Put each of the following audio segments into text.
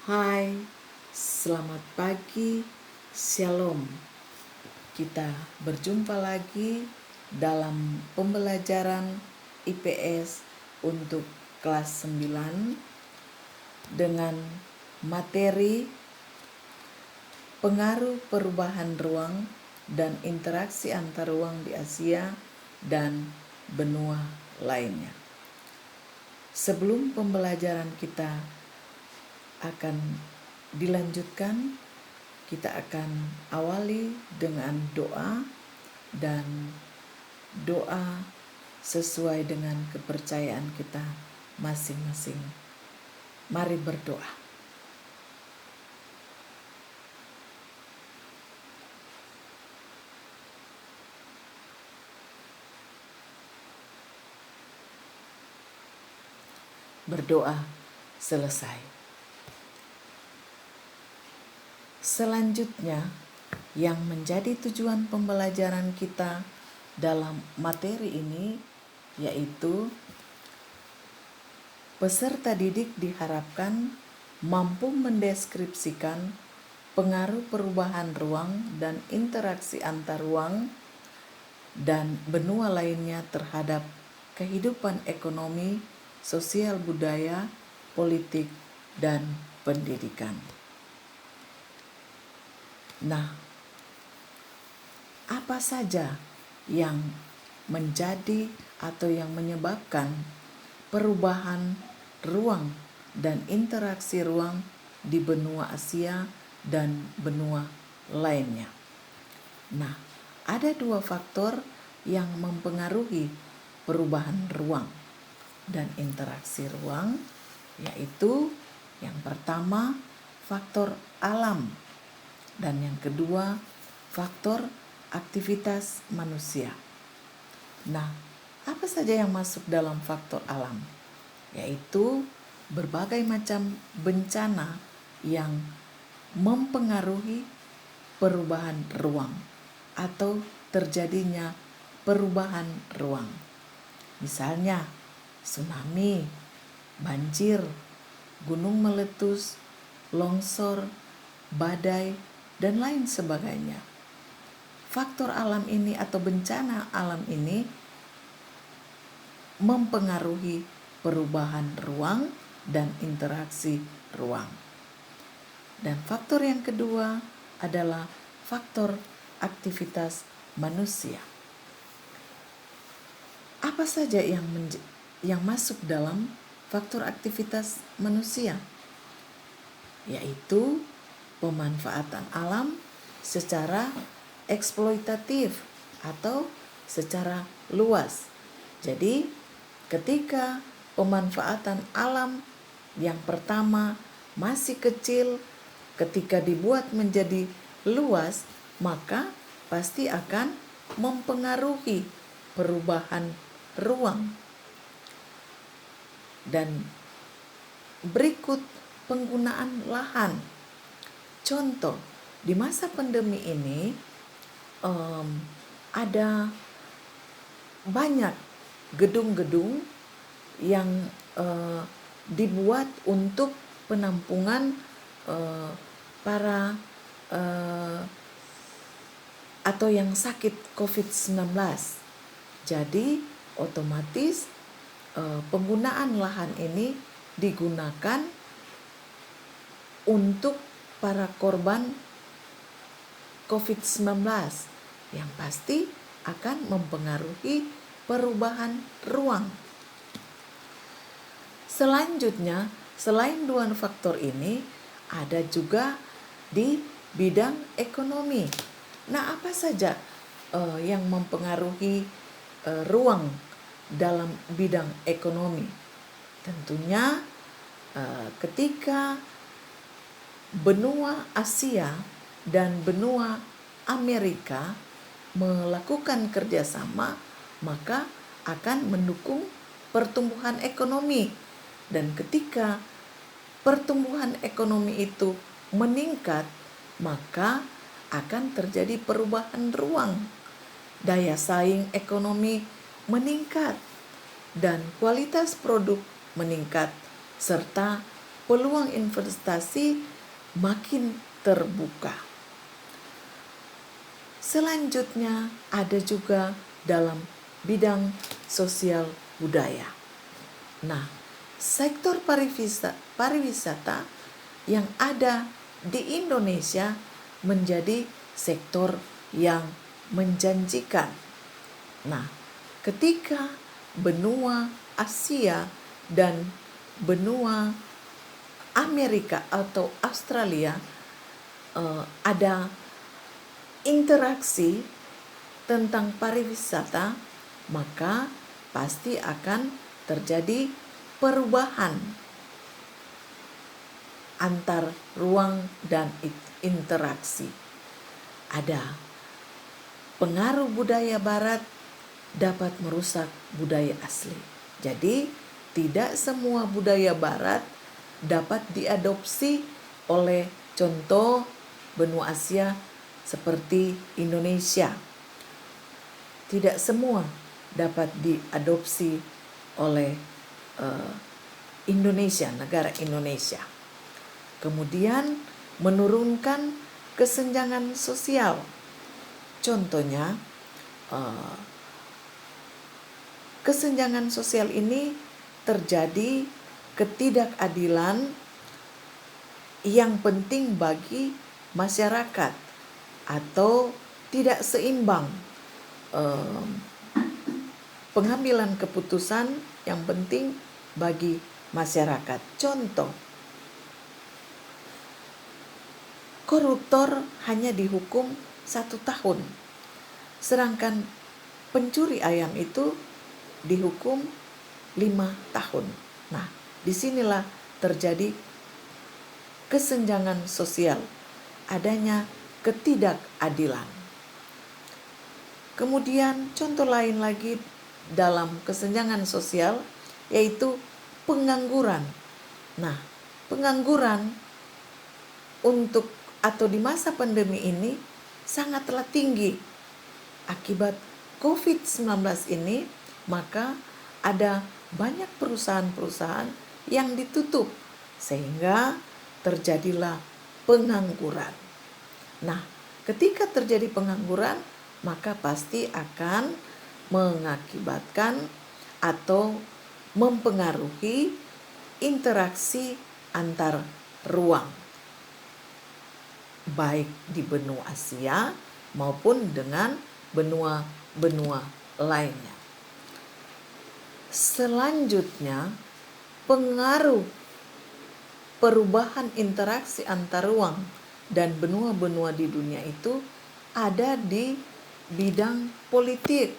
Hai, selamat pagi, Shalom. Kita berjumpa lagi dalam pembelajaran IPS untuk kelas 9 dengan materi pengaruh perubahan ruang dan interaksi antar ruang di Asia dan benua lainnya. Sebelum pembelajaran kita akan dilanjutkan, kita akan awali dengan doa dan doa sesuai dengan kepercayaan kita masing-masing. Mari berdoa. Berdoa selesai. Selanjutnya, yang menjadi tujuan pembelajaran kita dalam materi ini yaitu peserta didik diharapkan mampu mendeskripsikan pengaruh perubahan ruang dan interaksi antar ruang dan benua lainnya terhadap kehidupan ekonomi, sosial budaya, politik, dan pendidikan. Nah, apa saja yang menjadi atau yang menyebabkan perubahan ruang dan interaksi ruang di benua Asia dan benua lainnya? Nah, ada dua faktor yang mempengaruhi perubahan ruang dan interaksi ruang, yaitu yang pertama faktor alam dan yang kedua faktor aktivitas manusia. Nah, apa saja yang masuk dalam faktor alam? Yaitu berbagai macam bencana yang mempengaruhi perubahan ruang atau terjadinya perubahan ruang. Misalnya tsunami, banjir, gunung meletus, longsor, badai, dan lain sebagainya. Faktor alam ini atau bencana alam ini mempengaruhi perubahan ruang dan interaksi ruang. Dan faktor yang kedua adalah faktor aktivitas manusia. Apa saja yang masuk dalam faktor aktivitas manusia? Yaitu pemanfaatan alam secara eksploitatif atau secara luas. Jadi, ketika pemanfaatan alam yang pertama masih kecil, ketika dibuat menjadi luas, maka pasti akan mempengaruhi perubahan ruang. Dan berikut penggunaan lahan. Contoh, di masa pandemi ini ada banyak gedung-gedung yang dibuat untuk penampungan para atau yang sakit COVID-19. Jadi otomatis penggunaan lahan ini digunakan untuk para korban COVID-19 yang pasti akan mempengaruhi perubahan ruang. Selanjutnya, selain dua faktor ini, ada juga di bidang ekonomi. Nah, apa saja yang mempengaruhi ruang dalam bidang ekonomi? Tentunya ketika benua Asia dan benua Amerika melakukan kerjasama, maka akan mendukung pertumbuhan ekonomi. Dan ketika pertumbuhan ekonomi itu meningkat, maka akan terjadi perubahan ruang. Daya saing ekonomi meningkat dan kualitas produk meningkat serta peluang investasi makin terbuka. Selanjutnya ada juga dalam bidang sosial budaya. Nah, sektor pariwisata yang ada di Indonesia menjadi sektor yang menjanjikan. Nah, ketika benua Asia dan benua Amerika atau Australia ada interaksi tentang pariwisata, maka pasti akan terjadi perubahan antar ruang dan interaksi. Ada pengaruh budaya barat dapat merusak budaya asli. Jadi tidak semua budaya barat dapat diadopsi oleh contoh benua Asia seperti Indonesia. Tidak semua dapat diadopsi oleh Indonesia, negara Indonesia. Kemudian menurunkan kesenjangan sosial. Contohnya, kesenjangan sosial ini terjadi ketidakadilan yang penting bagi masyarakat atau tidak seimbang pengambilan keputusan yang penting bagi masyarakat. Contoh, koruptor hanya dihukum 1 tahun, sedangkan pencuri ayam itu dihukum 5 tahun. Nah, disinilah terjadi kesenjangan sosial, adanya ketidakadilan. Kemudian contoh lain lagi dalam kesenjangan sosial yaitu pengangguran. Nah, pengangguran untuk atau di masa pandemi ini sangatlah tinggi akibat COVID-19 ini, maka ada banyak perusahaan-perusahaan yang ditutup sehingga terjadilah pengangguran. Nah, ketika terjadi pengangguran, maka pasti akan mengakibatkan atau mempengaruhi interaksi antar ruang, baik di benua Asia maupun dengan benua-benua lainnya. Selanjutnya, pengaruh perubahan interaksi antar ruang dan benua-benua di dunia itu ada di bidang politik,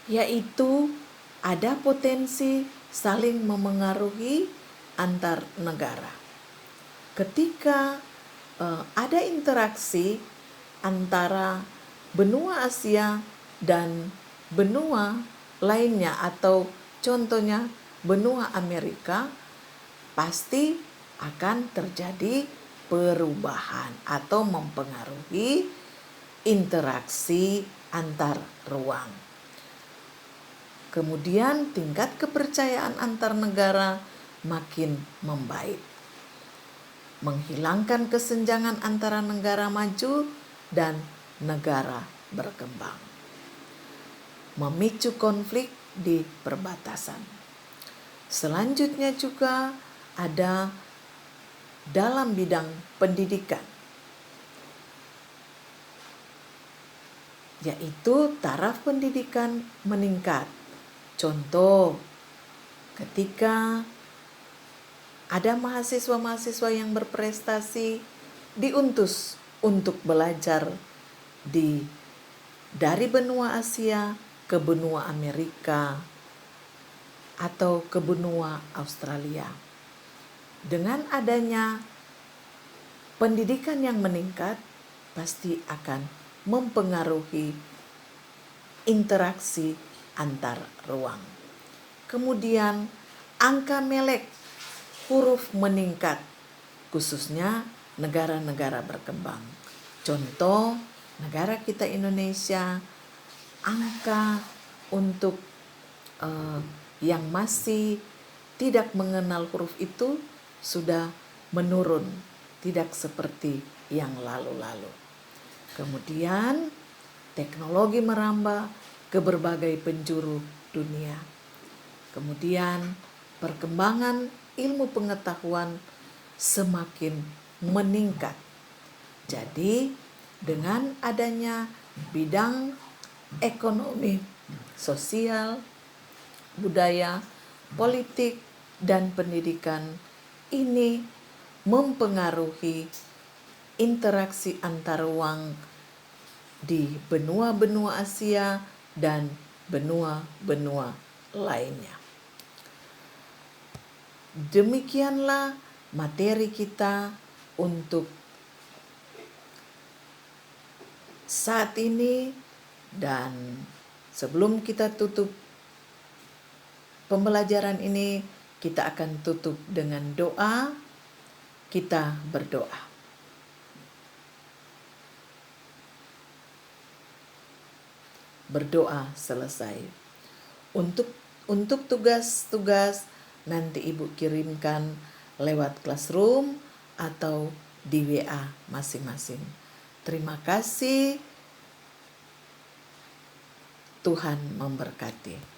yaitu ada potensi saling memengaruhi antar negara. Ketika ada interaksi antara benua Asia dan benua lainnya atau contohnya benua Amerika, pasti akan terjadi perubahan atau mempengaruhi interaksi antar ruang. Kemudian tingkat kepercayaan antar negara makin membaik, menghilangkan kesenjangan antara negara maju dan negara berkembang, memicu konflik di perbatasan. Selanjutnya juga ada dalam bidang pendidikan, yaitu taraf pendidikan meningkat. Contoh, ketika ada mahasiswa-mahasiswa yang berprestasi diutus untuk belajar dari benua Asia ke benua Amerika atau ke benua Australia. Dengan adanya pendidikan yang meningkat, pasti akan mempengaruhi interaksi antar ruang. Kemudian angka melek huruf meningkat, khususnya negara-negara berkembang. Contoh, negara kita Indonesia, angka untuk yang masih tidak mengenal huruf itu sudah menurun, tidak seperti yang lalu-lalu. Kemudian teknologi merambah ke berbagai penjuru dunia. Kemudian perkembangan ilmu pengetahuan semakin meningkat. Jadi dengan adanya bidang ekonomi, sosial, budaya, politik, dan pendidikan ini mempengaruhi interaksi antar ruang di benua-benua Asia dan benua-benua lainnya. Demikianlah materi kita untuk saat ini, dan sebelum kita tutup pembelajaran ini, kita akan tutup dengan doa. Kita berdoa. Berdoa selesai. Untuk tugas-tugas nanti Ibu kirimkan lewat Classroom atau di WA masing-masing. Terima kasih. Tuhan memberkati.